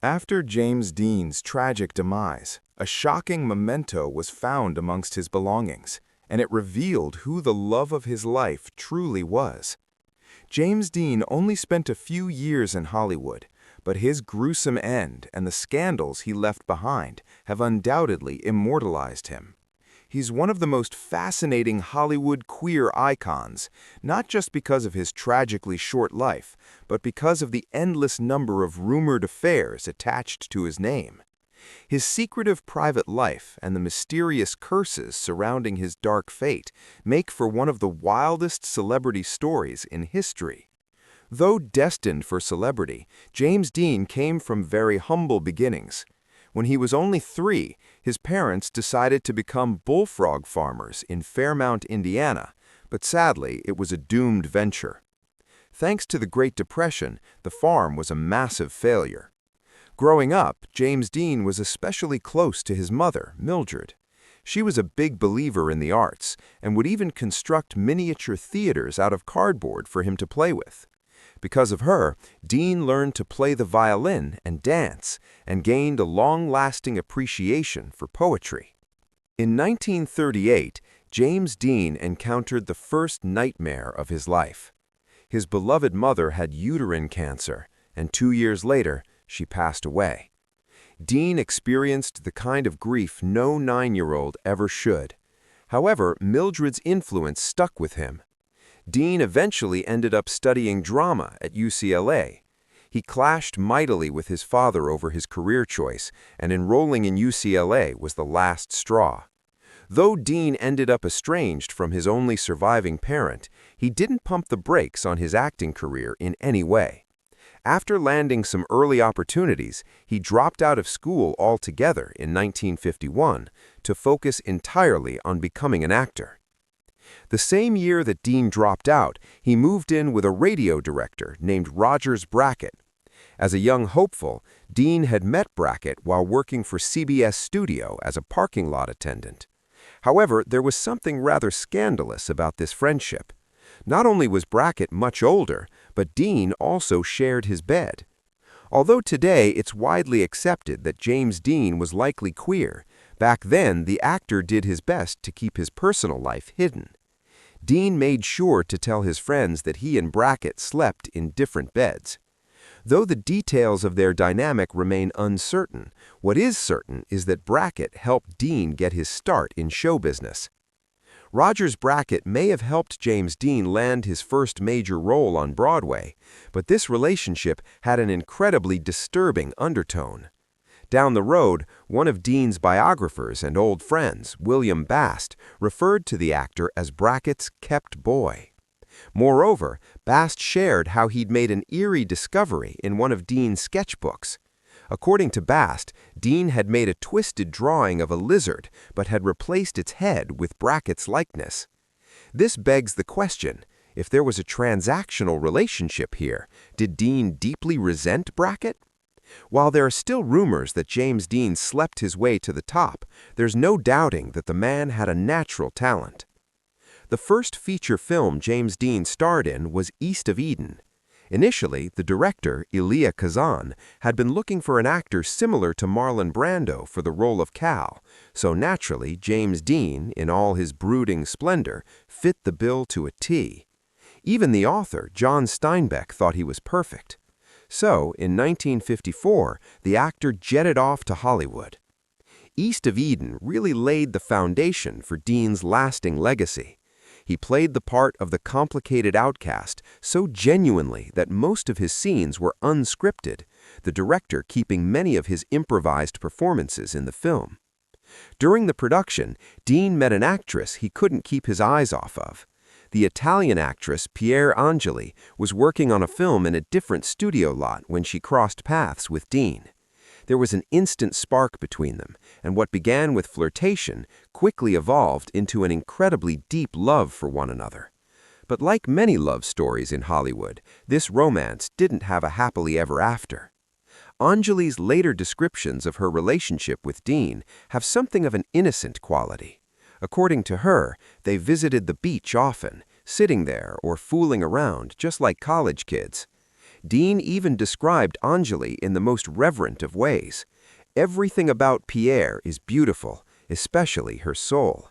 After James Dean's tragic demise, a shocking memento was found amongst his belongings, and it revealed who the love of his life truly was. James Dean only spent a few years in Hollywood, but his gruesome end and the scandals he left behind have undoubtedly immortalized him. He's one of the most fascinating Hollywood queer icons, not just because of his tragically short life, but because of the endless number of rumored affairs attached to his name. His secretive private life and the mysterious curses surrounding his dark fate make for one of the wildest celebrity stories in history. Though destined for celebrity, James Dean came from very humble beginnings. When he was only 3, his parents decided to become bullfrog farmers in Fairmount, Indiana, but sadly, it was a doomed venture. Thanks to the Great Depression, the farm was a massive failure. Growing up, James Dean was especially close to his mother, Mildred. She was a big believer in the arts and would even construct miniature theaters out of cardboard for him to play with. Because of her, Dean learned to play the violin and dance, and gained a long-lasting appreciation for poetry. In 1938, James Dean encountered the first nightmare of his life. His beloved mother had uterine cancer, and 2 years later, she passed away. Dean experienced the kind of grief no 9-year-old ever should. However, Mildred's influence stuck with him. Dean eventually ended up studying drama at UCLA. He clashed mightily with his father over his career choice, and enrolling in UCLA was the last straw. Though Dean ended up estranged from his only surviving parent, he didn't pump the brakes on his acting career in any way. After landing some early opportunities, he dropped out of school altogether in 1951 to focus entirely on becoming an actor. The same year that Dean dropped out, he moved in with a radio director named Rogers Brackett. As a young hopeful, Dean had met Brackett while working for CBS Studio as a parking lot attendant. However, there was something rather scandalous about this friendship. Not only was Brackett much older, but Dean also shared his bed. Although today it's widely accepted that James Dean was likely queer, back then the actor did his best to keep his personal life hidden. Dean made sure to tell his friends that he and Brackett slept in different beds. Though the details of their dynamic remain uncertain, what is certain is that Brackett helped Dean get his start in show business. Rogers Brackett may have helped James Dean land his first major role on Broadway, but this relationship had an incredibly disturbing undertone. Down the road, one of Dean's biographers and old friends, William Bast, referred to the actor as Brackett's kept boy. Moreover, Bast shared how he'd made an eerie discovery in one of Dean's sketchbooks. According to Bast, Dean had made a twisted drawing of a lizard but had replaced its head with Brackett's likeness. This begs the question, if there was a transactional relationship here, did Dean deeply resent Brackett? While there are still rumors that James Dean slept his way to the top, there's no doubting that the man had a natural talent. The first feature film James Dean starred in was East of Eden. Initially, the director, Elia Kazan, had been looking for an actor similar to Marlon Brando for the role of Cal, so naturally James Dean, in all his brooding splendor, fit the bill to a T. Even the author, John Steinbeck, thought he was perfect. So, in 1954, the actor jetted off to Hollywood. East of Eden really laid the foundation for Dean's lasting legacy. He played the part of the complicated outcast so genuinely that most of his scenes were unscripted, the director keeping many of his improvised performances in the film. During the production, Dean met an actress he couldn't keep his eyes off of. The Italian actress Pier Angeli was working on a film in a different studio lot when she crossed paths with Dean. There was an instant spark between them, and what began with flirtation quickly evolved into an incredibly deep love for one another. But like many love stories in Hollywood, this romance didn't have a happily ever after. Angeli's later descriptions of her relationship with Dean have something of an innocent quality. According to her, they visited the beach often, sitting there or fooling around just like college kids. Dean even described Angeli in the most reverent of ways. Everything about Pierre is beautiful, especially her soul.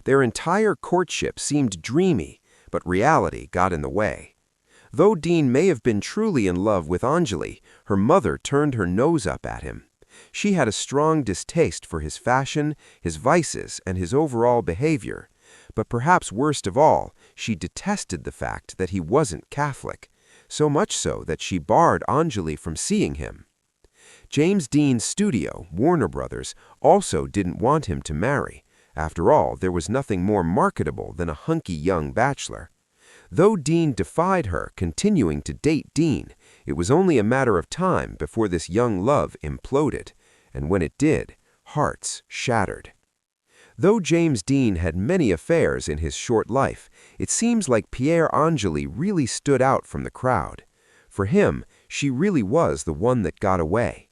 Their entire courtship seemed dreamy, but reality got in the way. Though Dean may have been truly in love with Angeli, her mother turned her nose up at him. She had a strong distaste for his fashion, his vices, and his overall behavior. But perhaps worst of all, she detested the fact that he wasn't Catholic, so much so that she barred Angeli from seeing him. James Dean's studio, Warner Brothers, also didn't want him to marry. After all, there was nothing more marketable than a hunky young bachelor. Though Dean defied her, continuing to date Dean, it was only a matter of time before this young love imploded, and when it did, hearts shattered. Though James Dean had many affairs in his short life, it seems like Pier Angeli really stood out from the crowd. For him, she really was the one that got away.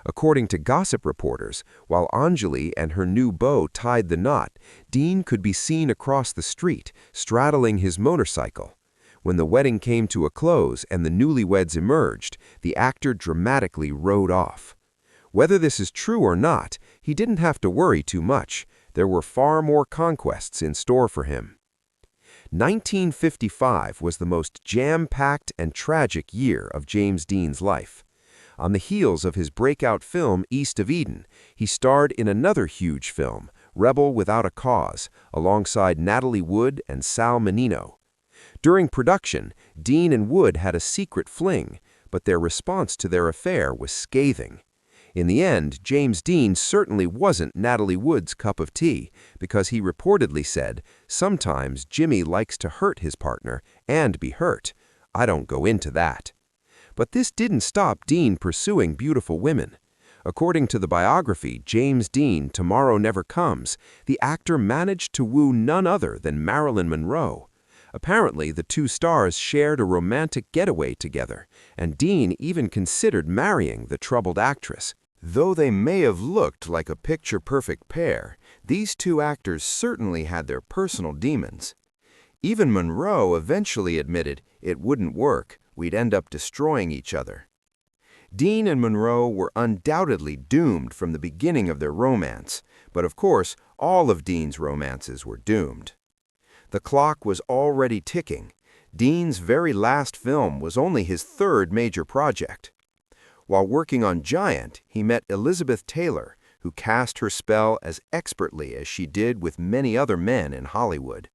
According to gossip reporters, while Angeli and her new beau tied the knot, Dean could be seen across the street, straddling his motorcycle. When the wedding came to a close and the newlyweds emerged, the actor dramatically rode off. Whether this is true or not, he didn't have to worry too much. There were far more conquests in store for him. 1955 was the most jam-packed and tragic year of James Dean's life. On the heels of his breakout film East of Eden, he starred in another huge film, Rebel Without a Cause, alongside Natalie Wood and Sal Menino. During production, Dean and Wood had a secret fling, but their response to their affair was scathing. In the end, James Dean certainly wasn't Natalie Wood's cup of tea, because he reportedly said, "Sometimes Jimmy likes to hurt his partner and be hurt. I don't go into that." But this didn't stop Dean pursuing beautiful women. According to the biography James Dean, Tomorrow Never Comes, the actor managed to woo none other than Marilyn Monroe. Apparently, the two stars shared a romantic getaway together, and Dean even considered marrying the troubled actress. Though they may have looked like a picture-perfect pair, these two actors certainly had their personal demons. Even Monroe eventually admitted it wouldn't work. We'd end up destroying each other. Dean and Monroe were undoubtedly doomed from the beginning of their romance, but of course, all of Dean's romances were doomed. The clock was already ticking. Dean's very last film was only his third major project. While working on Giant, he met Elizabeth Taylor, who cast her spell as expertly as she did with many other men in Hollywood.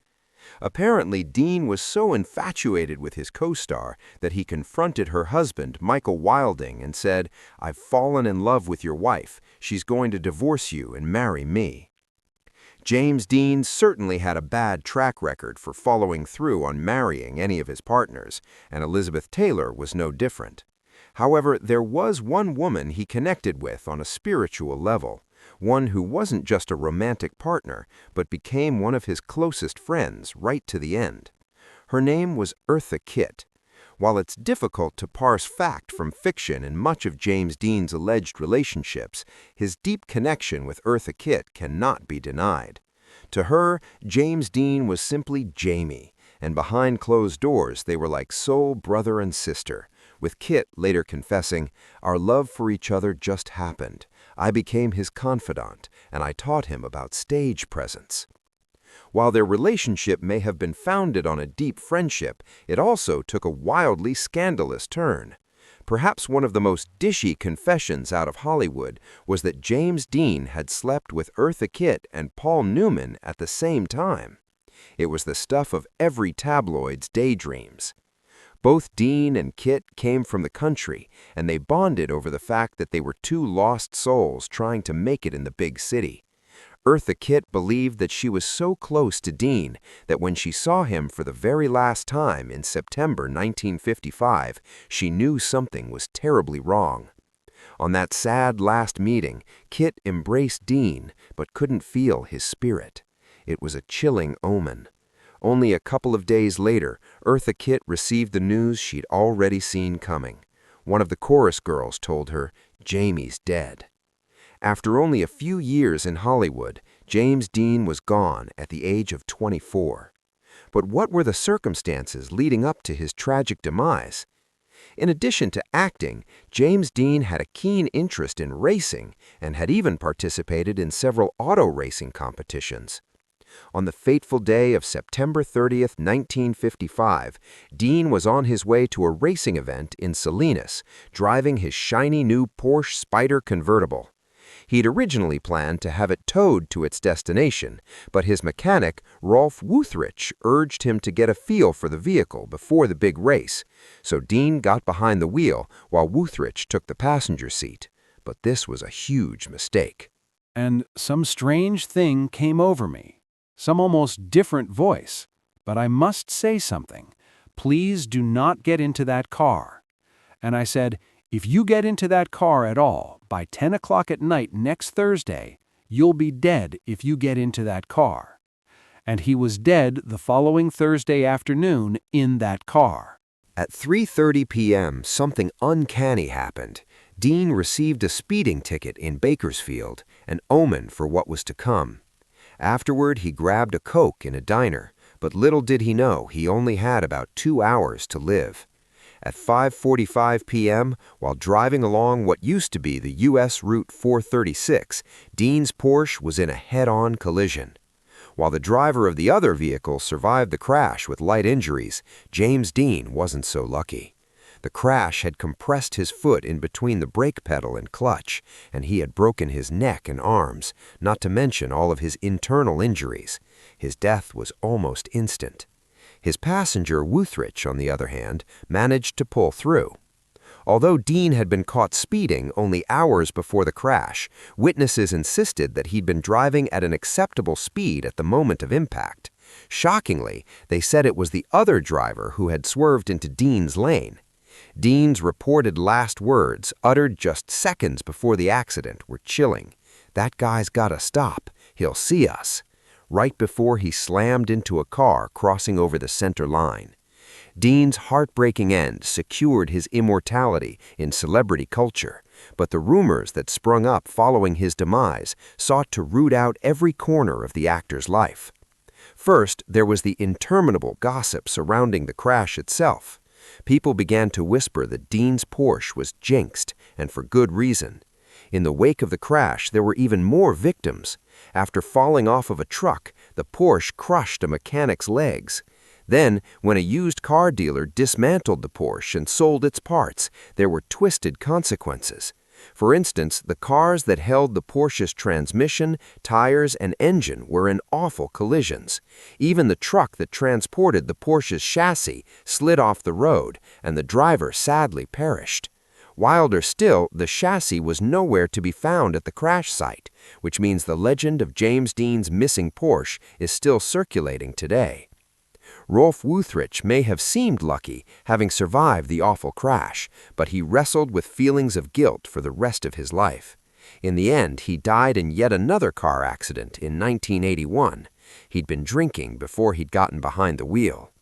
Apparently, Dean was so infatuated with his co-star that he confronted her husband, Michael Wilding, and said, "I've fallen in love with your wife. She's going to divorce you and marry me." James Dean certainly had a bad track record for following through on marrying any of his partners, and Elizabeth Taylor was no different. However, there was one woman he connected with on a spiritual level. One who wasn't just a romantic partner, but became one of his closest friends right to the end. Her name was Eartha Kitt. While it's difficult to parse fact from fiction in much of James Dean's alleged relationships, his deep connection with Eartha Kitt cannot be denied. To her, James Dean was simply Jamie, and behind closed doors they were like soul brother and sister, with Kitt later confessing, "Our love for each other just happened. I became his confidant, and I taught him about stage presence." While their relationship may have been founded on a deep friendship, it also took a wildly scandalous turn. Perhaps one of the most dishy confessions out of Hollywood was that James Dean had slept with Eartha Kitt and Paul Newman at the same time. It was the stuff of every tabloid's daydreams. Both Dean and Kitt came from the country, and they bonded over the fact that they were two lost souls trying to make it in the big city. Eartha Kitt believed that she was so close to Dean that when she saw him for the very last time in September 1955, she knew something was terribly wrong. On that sad last meeting, Kitt embraced Dean but couldn't feel his spirit. It was a chilling omen. Only a couple of days later, Eartha Kitt received the news she'd already seen coming. One of the chorus girls told her, "Jamie's dead." After only a few years in Hollywood, James Dean was gone at the age of 24. But what were the circumstances leading up to his tragic demise? In addition to acting, James Dean had a keen interest in racing and had even participated in several auto racing competitions. On the fateful day of September 30th, 1955, Dean was on his way to a racing event in Salinas, driving his shiny new Porsche Spyder convertible. He'd originally planned to have it towed to its destination, but his mechanic, Rolf Wuthrich, urged him to get a feel for the vehicle before the big race, so Dean got behind the wheel while Wuthrich took the passenger seat. But this was a huge mistake. And some strange thing came over me, some almost different voice. But I must say something. Please do not get into that car. And I said, if you get into that car at all, by 10 o'clock at night next Thursday, you'll be dead if you get into that car. And he was dead the following Thursday afternoon in that car. At 3:30 p.m., something uncanny happened. Dean received a speeding ticket in Bakersfield, an omen for what was to come. Afterward, he grabbed a Coke in a diner, but little did he know he only had about 2 hours to live. At 5:45 p.m., while driving along what used to be the U.S. Route 436, Dean's Porsche was in a head-on collision. While the driver of the other vehicle survived the crash with light injuries, James Dean wasn't so lucky. The crash had compressed his foot in between the brake pedal and clutch, and he had broken his neck and arms, not to mention all of his internal injuries. His death was almost instant. His passenger, Wuthrich, on the other hand, managed to pull through. Although Dean had been caught speeding only hours before the crash, witnesses insisted that he'd been driving at an acceptable speed at the moment of impact. Shockingly, they said it was the other driver who had swerved into Dean's lane. Dean's reported last words, uttered just seconds before the accident, were chilling. "That guy's gotta stop. He'll see us," right before he slammed into a car crossing over the center line. Dean's heartbreaking end secured his immortality in celebrity culture, but the rumors that sprung up following his demise sought to root out every corner of the actor's life. First, there was the interminable gossip surrounding the crash itself. People began to whisper that Dean's Porsche was jinxed, and for good reason. In the wake of the crash, there were even more victims. After falling off of a truck, the Porsche crushed a mechanic's legs. Then, when a used car dealer dismantled the Porsche and sold its parts, there were twisted consequences. For instance, the cars that held the Porsche's transmission, tires, and engine were in awful collisions. Even the truck that transported the Porsche's chassis slid off the road, and the driver sadly perished. Wilder still, the chassis was nowhere to be found at the crash site, which means the legend of James Dean's missing Porsche is still circulating today. Rolf Wuthrich may have seemed lucky, having survived the awful crash, but he wrestled with feelings of guilt for the rest of his life. In the end, he died in yet another car accident in 1981. He'd been drinking before he'd gotten behind the wheel.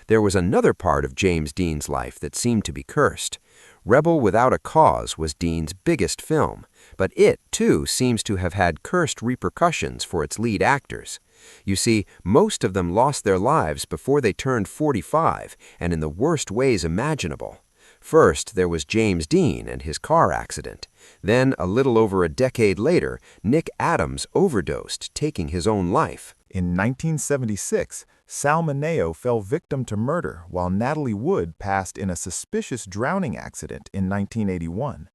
There was another part of James Dean's life that seemed to be cursed. Rebel Without a Cause was Dean's biggest film, but it, too, seems to have had cursed repercussions for its lead actors. You see, most of them lost their lives before they turned 45, and in the worst ways imaginable. First, there was James Dean and his car accident. Then, a little over a decade later, Nick Adams overdosed, taking his own life. In 1976, Sal Mineo fell victim to murder while Natalie Wood passed in a suspicious drowning accident in 1981.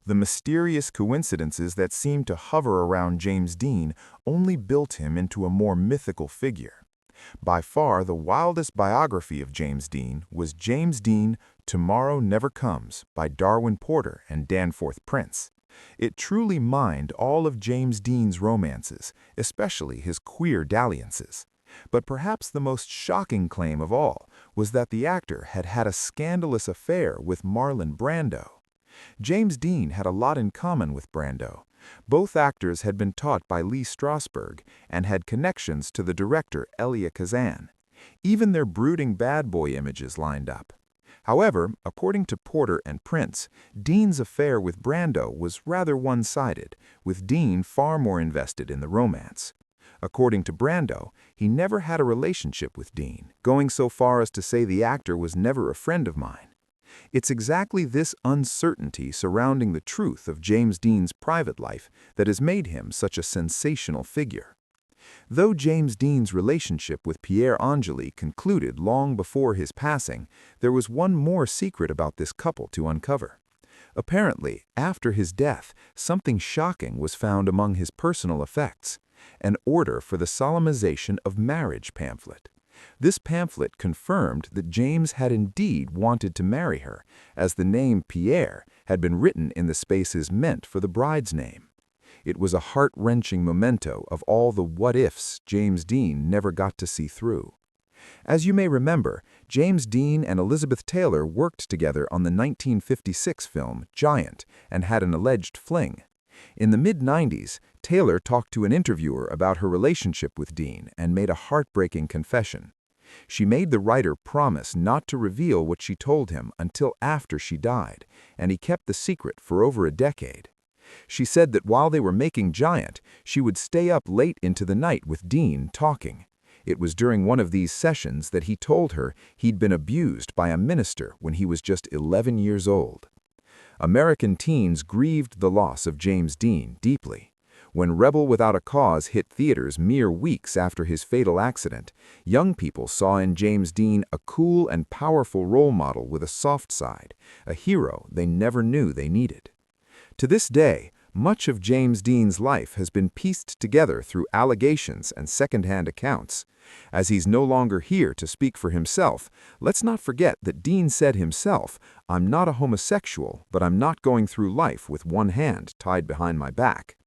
The mysterious coincidences that seemed to hover around James Dean only built him into a more mythical figure. By far, the wildest biography of James Dean was James Dean, Tomorrow Never Comes by Darwin Porter and Danforth Prince. It truly mined all of James Dean's romances, especially his queer dalliances. But perhaps the most shocking claim of all was that the actor had had a scandalous affair with Marlon Brando. James Dean had a lot in common with Brando. Both actors had been taught by Lee Strasberg and had connections to the director Elia Kazan. Even their brooding bad boy images lined up. However, according to Porter and Prince, Dean's affair with Brando was rather one-sided, with Dean far more invested in the romance. According to Brando, he never had a relationship with Dean, going so far as to say the actor was never a friend of mine. It's exactly this uncertainty surrounding the truth of James Dean's private life that has made him such a sensational figure. Though James Dean's relationship with Pier Angeli concluded long before his passing, there was one more secret about this couple to uncover. Apparently, after his death, something shocking was found among his personal effects: an order for the solemnization of marriage pamphlet. This pamphlet confirmed that James had indeed wanted to marry her, as the name Pierre had been written in the spaces meant for the bride's name. It was a heart-wrenching memento of all the what-ifs James Dean never got to see through. As you may remember, James Dean and Elizabeth Taylor worked together on the 1956 film Giant and had an alleged fling. In the mid-90s, Taylor talked to an interviewer about her relationship with Dean and made a heartbreaking confession. She made the writer promise not to reveal what she told him until after she died, and he kept the secret for over a decade. She said that while they were making Giant, she would stay up late into the night with Dean talking. It was during one of these sessions that he told her he'd been abused by a minister when he was just 11 years old. American teens grieved the loss of James Dean deeply. When Rebel Without a Cause hit theaters mere weeks after his fatal accident, young people saw in James Dean a cool and powerful role model with a soft side, a hero they never knew they needed. To this day, much of James Dean's life has been pieced together through allegations and second-hand accounts. As he's no longer here to speak for himself, let's not forget that Dean said himself, "I'm not a homosexual, but I'm not going through life with one hand tied behind my back."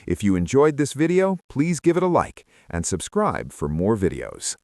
If you enjoyed this video, please give it a like and subscribe for more videos.